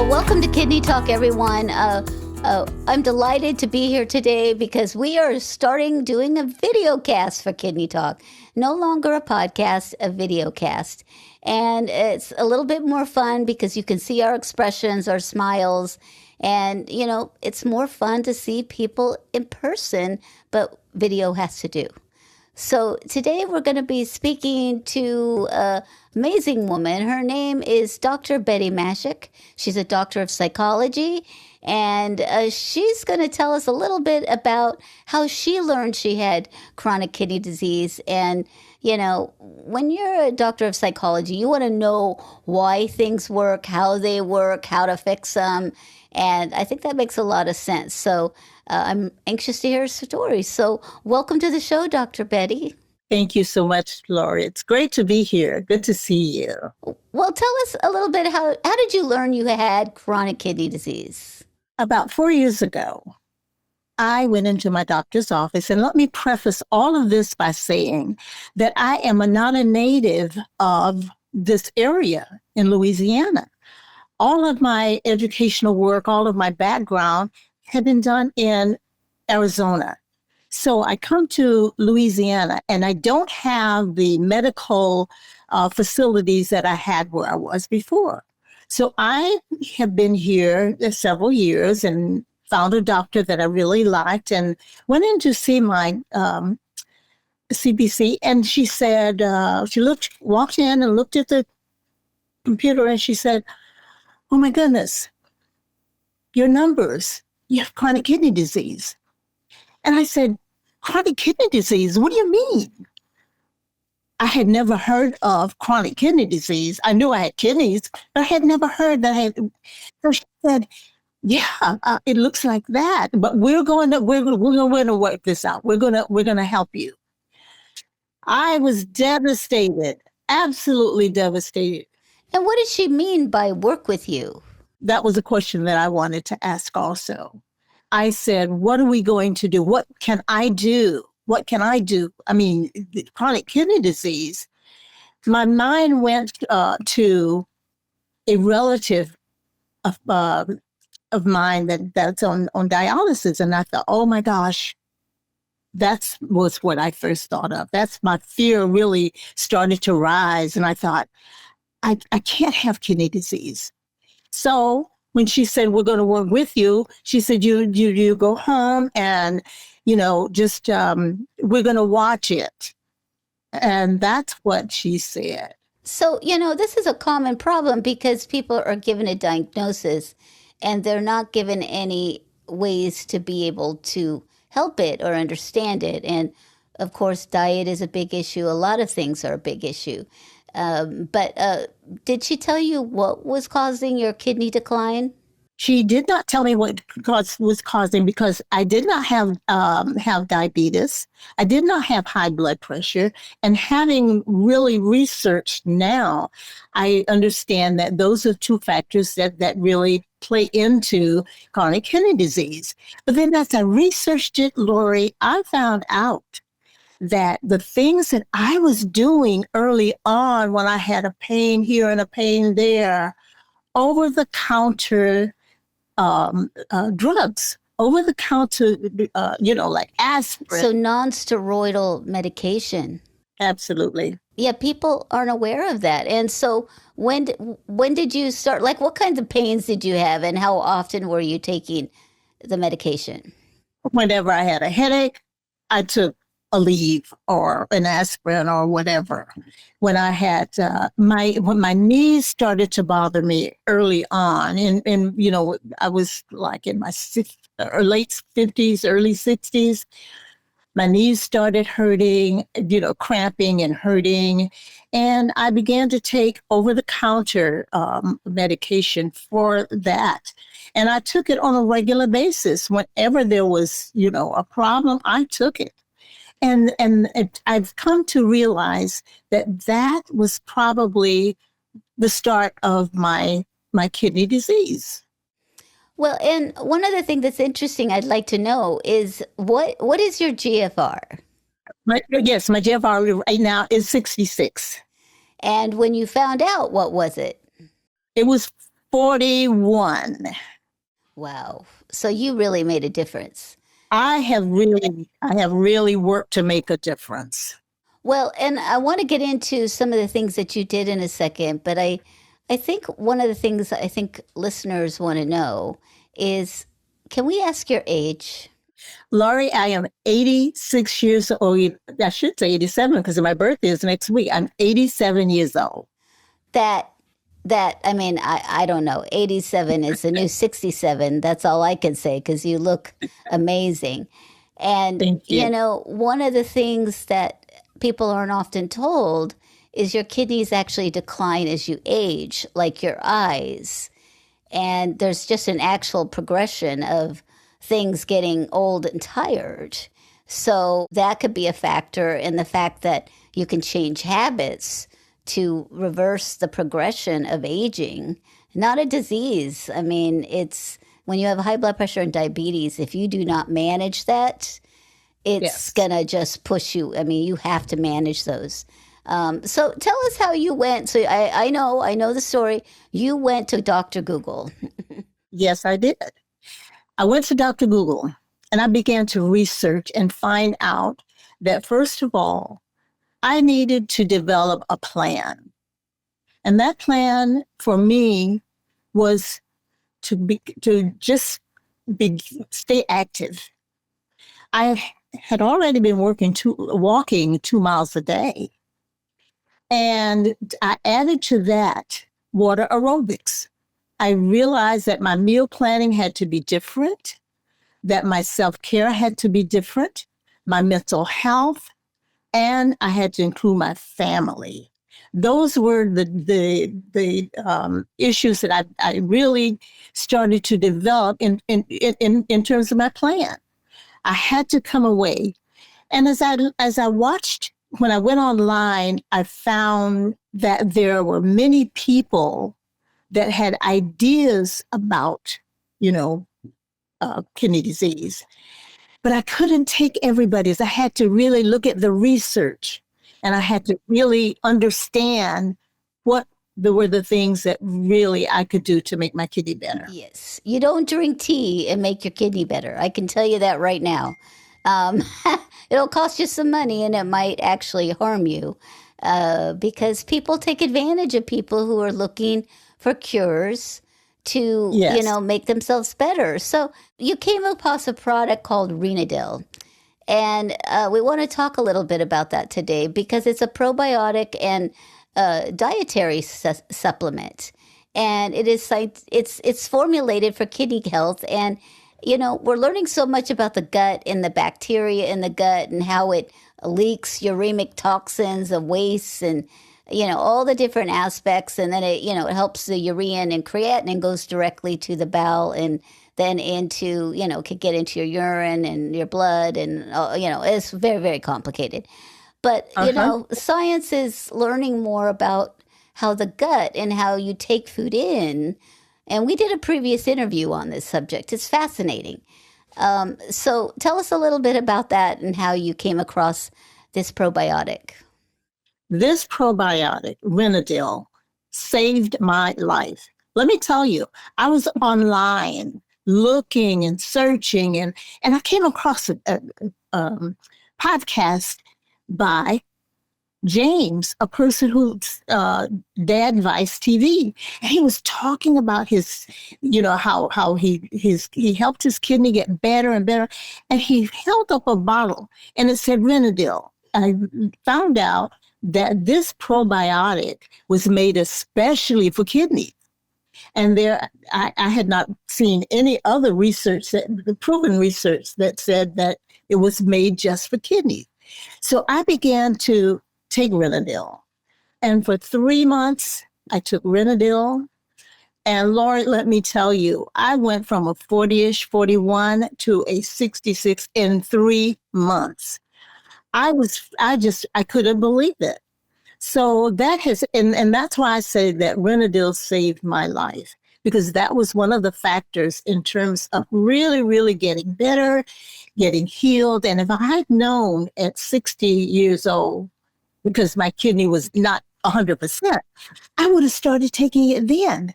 Welcome to Kidney Talk, everyone. I'm delighted to be here today because we are starting doing a video cast for Kidney Talk. No longer a podcast, a video cast. And it's a little bit more fun because you can see our expressions, our smiles, and, you know, it's more fun to see people in person, but video has to do. So today we're going to be speaking to an amazing woman. Her name is Dr. Bettye Mashik. She's a doctor of psychology, and she's going to tell us a little bit about how she learned she had chronic kidney disease. And, you know, when you're a doctor of psychology, you want to know why things work, how they work, how to fix them. And I think that makes a lot of sense. So I'm anxious to hear her story. So welcome to the show, Dr. Bettye. Thank you so much, Lori. It's great to be here. Good to see you. Well, tell us a little bit, how did you learn you had chronic kidney disease? About 4 years ago, I went into my doctor's office, and let me preface all of this by saying that I am not a native of this area in Louisiana. All of my educational work, all of my background had been done in Arizona. So I come to Louisiana, and I don't have the medical facilities that I had where I was before. So I have been here several years and found a doctor that I really liked and went in to see my CBC. And she said, walked in and looked at the computer, and she said, "Oh my goodness, your numbers, you have chronic kidney disease." And I said, "Chronic kidney disease? What do you mean?" I had never heard of chronic kidney disease. I knew I had kidneys, but I had never heard that I had. So she said, "Yeah, it looks like that, but we're going to work this out. We're going to help you." I was devastated, absolutely devastated. And what did she mean by work with you? That was a question that I wanted to ask also. I said, "What are we going to do? What can I do? What can I do?" I mean, chronic kidney disease. My mind went to a relative of mine that's on dialysis, and I thought, "Oh my gosh, that was what I first thought of." That's my fear really started to rise, and I thought, I can't have kidney disease. So when she said, "We're going to work with you," she said, you go home and, just we're going to watch it. And that's what she said. So, this is a common problem because people are given a diagnosis and they're not given any ways to be able to help it or understand it. And of course, diet is a big issue. A lot of things are a big issue. But did she tell you what was causing your kidney decline? She did not tell me what was causing, because I did not have diabetes. I did not have high blood pressure. And having really researched now, I understand that those are two factors that really play into chronic kidney disease. But then as I researched it, Lori, I found out that the things that I was doing early on when I had a pain here and a pain there, over-the-counter drugs, over-the-counter, like aspirin. So non-steroidal medication. Absolutely. Yeah, people aren't aware of that. And so when did you start, like what kinds of pains did you have and how often were you taking the medication? Whenever I had a headache, I took a leave or an aspirin or whatever. When I had when my knees started to bother me early on, and I was like in my late 50s, early 60s, my knees started hurting, cramping and hurting, and I began to take over-the-counter medication for that. And I took it on a regular basis. Whenever there was, a problem, I took it. And I've come to realize that was probably the start of my kidney disease. Well, and one other thing that's interesting I'd like to know is what is your GFR? My GFR right now is 66. And when you found out, what was it? It was 41. Wow. So you really made a difference. I have really worked to make a difference. Well, and I want to get into some of the things that you did in a second, but I think one of the things I think listeners want to know is, can we ask your age? Laurie, I am 86 years old. I should say 87 because my birthday is next week. I'm 87 years old. That I mean, I don't know. 87 is the new 67. That's all I can say because you look amazing. And, Thank you you. know, one of the things that people aren't often told is your kidneys actually decline as you age, like your eyes. And there's just an actual progression of things getting old and tired. So that could be a factor in the fact that you can change habits to reverse the progression of aging, not a disease. I mean, it's when you have high blood pressure and diabetes, if you do not manage that, it's Yes. gonna just push you. I mean, you have to manage those. So tell us how you went. So I know the story. You went to Dr. Google. Yes, I did. I went to Dr. Google and I began to research and find out that, first of all, I needed to develop a plan. And that plan for me was to just stay active. I had already been walking 2 miles a day. And I added to that water aerobics. I realized that my meal planning had to be different, that my self-care had to be different, my mental health, and I had to include my family. Those were the issues that I really started to develop in terms of my plan. I had to come away, and as I watched, when I went online, I found that there were many people that had ideas about, you know, kidney disease. But I couldn't take everybody's. I had to really look at the research and I had to really understand what were the things that really I could do to make my kidney better. Yes, you don't drink tea and make your kidney better. I can tell you that right now. Um, it'll cost you some money and it might actually harm you because people take advantage of people who are looking for cures to, you Yes. know, make themselves better. So you came across a product called Renadil. And we want to talk a little bit about that today because it's a probiotic and dietary supplement, and it's formulated for kidney health. And you know, we're learning so much about the gut and the bacteria in the gut and how it leaks uremic toxins and wastes and you know all the different aspects. And then it it helps the urein and creatinine goes directly to the bowel and then into could get into your urine and your blood and it's very very complicated. But Uh-huh. science is learning more about how the gut and how you take food in. And we did a previous interview on this subject. It's fascinating. So tell us a little bit about that and how you came across this probiotic. This probiotic, Renadil, saved my life. Let me tell you, I was online looking and searching, and I came across a podcast by James, a person who's Dad Vice TV, and he was talking about his, how he helped his kidney get better and better, and he held up a bottle and it said Renadil. I found out that this probiotic was made especially for kidneys. And I had not seen any other research proven research that said that it was made just for kidneys. So I began to take Renadil. And for 3 months, I took Renadil. And Lori, let me tell you, I went from a 40-ish, 41 to a 66 in 3 months. I couldn't believe it. So that has, and that's why I say that Renadil saved my life, because that was one of the factors in terms of really, really getting better, getting healed. And if I had known at 60 years old, because my kidney was not 100%, I would have started taking it then.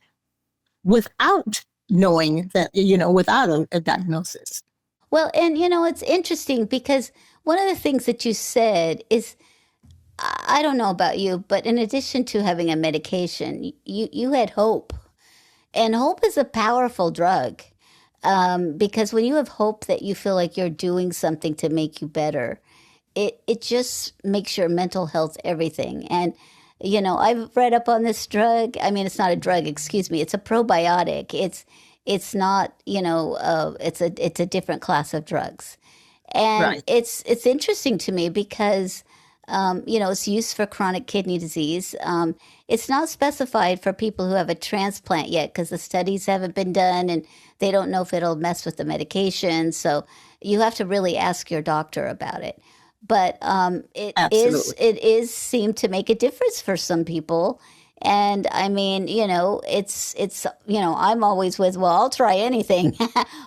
without knowing that, without a diagnosis. Well, and it's interesting because one of the things that you said is, I don't know about you, but in addition to having a medication, you had hope. And hope is a powerful drug, because when you have hope that you feel like you're doing something to make you better, it just makes your mental health everything. And I've read up on this drug. I mean, it's not a drug, excuse me. It's a probiotic. It's not, it's a different class of drugs. And Right. it's interesting to me because it's used for chronic kidney disease. It's not specified for people who have a transplant yet because the studies haven't been done and they don't know if it'll mess with the medication. So you have to really ask your doctor about it. But Absolutely. it is seemed to make a difference for some people. And I mean, it's I'm always with, well, I'll try anything.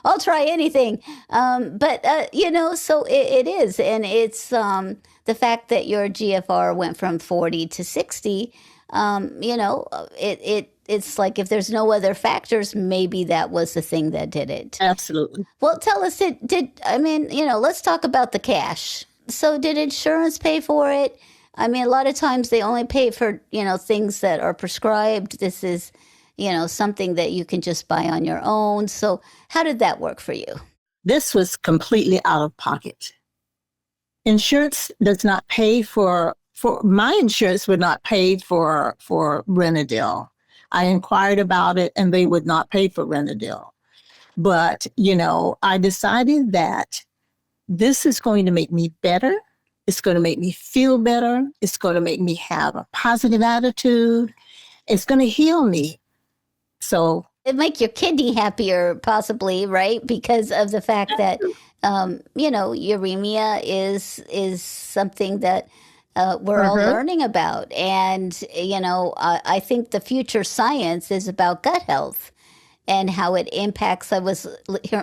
I'll try anything. But so it is, and it's the fact that your GFR went from 40 to 60. It's like if there's no other factors, maybe that was the thing that did it. Absolutely. Well, tell us, let's talk about the cash. So did insurance pay for it? I mean, a lot of times they only pay for, things that are prescribed. This is, something that you can just buy on your own. So how did that work for you? This was completely out of pocket. Insurance does not pay for my insurance would not pay for Renadil. I inquired about it and they would not pay for Renadil. But, I decided that this is going to make me better. It's going to make me feel better. It's going to make me have a positive attitude. It's going to heal me. So it make your kidney happier, possibly, right? Because of the fact that uremia is something that we're all learning about, and I think the future science is about gut health and how it impacts. I was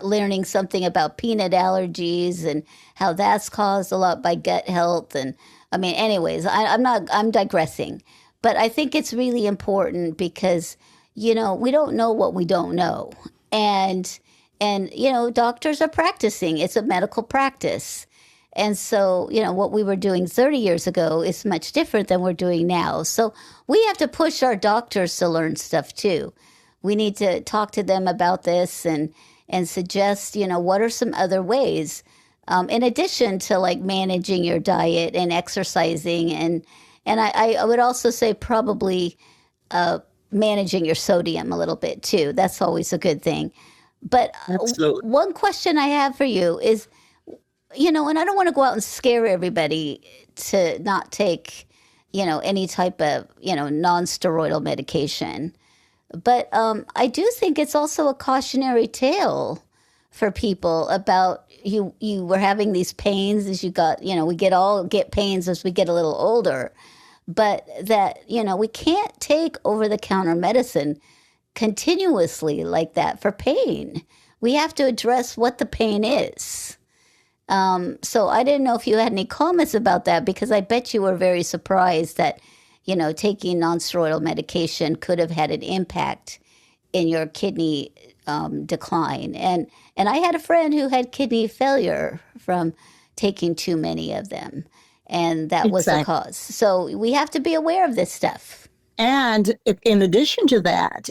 learning something about peanut allergies and how that's caused a lot by gut health. And I mean, anyways, I'm digressing, but I think it's really important because, we don't know what we don't know. And doctors are practicing. It's a medical practice. And so, what we were doing 30 years ago is much different than we're doing now. So we have to push our doctors to learn stuff too. We need to talk to them about this and suggest, what are some other ways, in addition to like managing your diet and exercising. And I would also say probably managing your sodium a little bit too. That's always a good thing. But absolutely. one question I have for you is, and I don't want to go out and scare everybody to not take, any type of, non-steroidal medication. But I do think it's also a cautionary tale for people about you were having these pains as you got, we get pains as we get a little older, but that, we can't take over-the-counter medicine continuously like that for pain. We have to address what the pain is. So I didn't know if you had any comments about that, because I bet you were very surprised that, taking nonsteroidal medication could have had an impact in your kidney decline. And I had a friend who had kidney failure from taking too many of them, and that was the cause. So we have to be aware of this stuff. And in addition to that,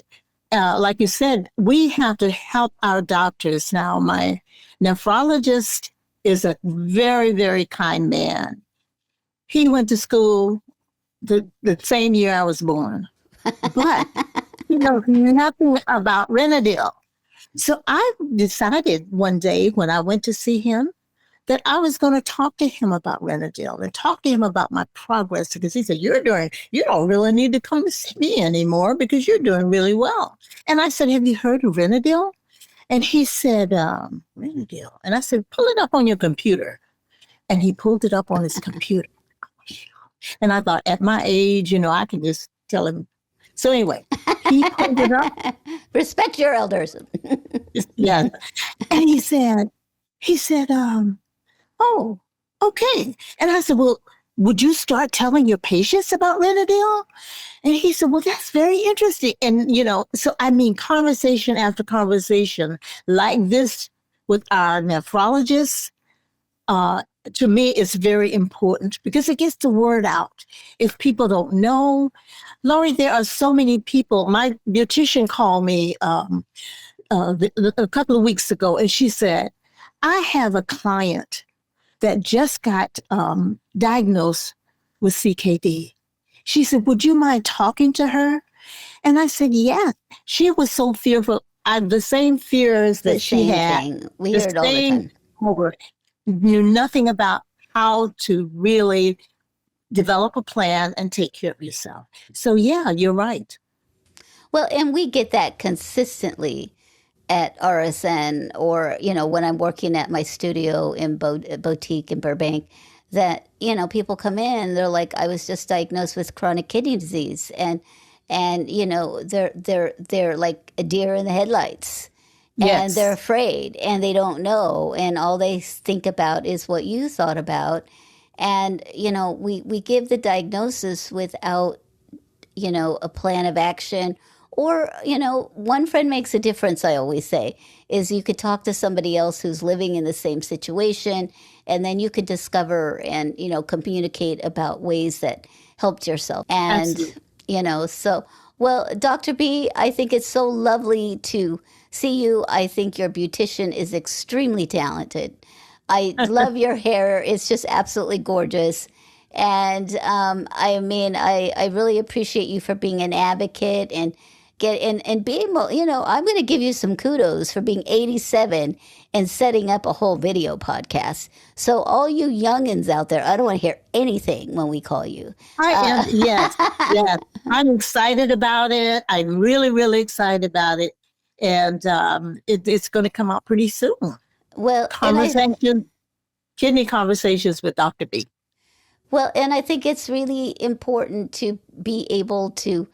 like you said, we have to help our doctors. Now, my nephrologist is a very, very kind man. He went to school the same year I was born, but he knows nothing about Renadil. So I decided one day when I went to see him that I was going to talk to him about Renadil and talk to him about my progress, because he said, you don't really need to come to see me anymore because you're doing really well. And I said, have you heard of Renadil? And he said, Renadil. And I said, pull it up on your computer. And he pulled it up on his computer. And I thought, at my age, I can just tell him. So anyway, he pulled it up. Respect your elders. Yeah. And he said, oh, okay. And I said, well, would you start telling your patients about Renadil? And he said, well, that's very interesting. And, so I mean, conversation after conversation like this with our nephrologists, to me, is very important because it gets the word out. If people don't know, Lori, there are so many people. My beautician called me a couple of weeks ago, and she said, I have a client that just got diagnosed with CKD. She said, would you mind talking to her? And I said, yeah. She was so fearful. The same fears The that she same had, thing. We the hear it all the same time. over, knew nothing about how to really develop a plan and take care of yourself. So yeah, you're right. Well, and we get that consistently at RSN, or when I'm working at my studio in boutique in Burbank, that people come in, they're like, I was just diagnosed with chronic kidney disease, and they're like a deer in the headlights, and they're Yes. afraid and they don't know, and all they think about is what you thought about. And we give the diagnosis without a plan of action. Or, one friend makes a difference, I always say, is you could talk to somebody else who's living in the same situation, and then you could discover and, communicate about ways that helped yourself. And, Absolutely. so, well, Dr. B, I think it's so lovely to see you. I think your beautician is extremely talented. I love your hair. It's just absolutely gorgeous. And I mean, I really appreciate you for being an advocate and and being, I'm going to give you some kudos for being 87 and setting up a whole video podcast. So all you youngins out there, I don't want to hear anything when we call you. I am, yes, yes. I'm excited about it. I'm really, really excited about it. And it's going to come out pretty soon. Well, Conversation, kidney conversations with Dr. B. well, and I think it's really important to be able to,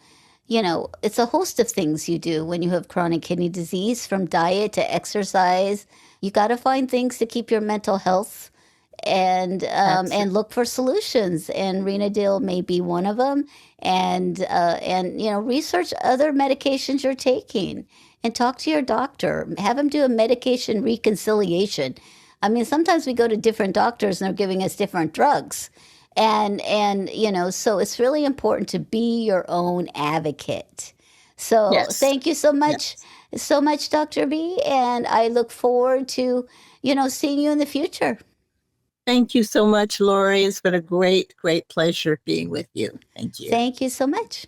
it's a host of things you do when you have chronic kidney disease, from diet to exercise. You got to find things to keep your mental health, and look for solutions. And Renadil may be one of them. And research other medications you're taking, and talk to your doctor. Have them do a medication reconciliation. I mean, sometimes we go to different doctors and they're giving us different drugs. And so it's really important to be your own advocate. So Yes, thank you so much, yes. so much, Dr. B, and I look forward to seeing you in the future. Thank you so much, Lori. It's been a great, great pleasure being with you. Thank you. Thank you so much.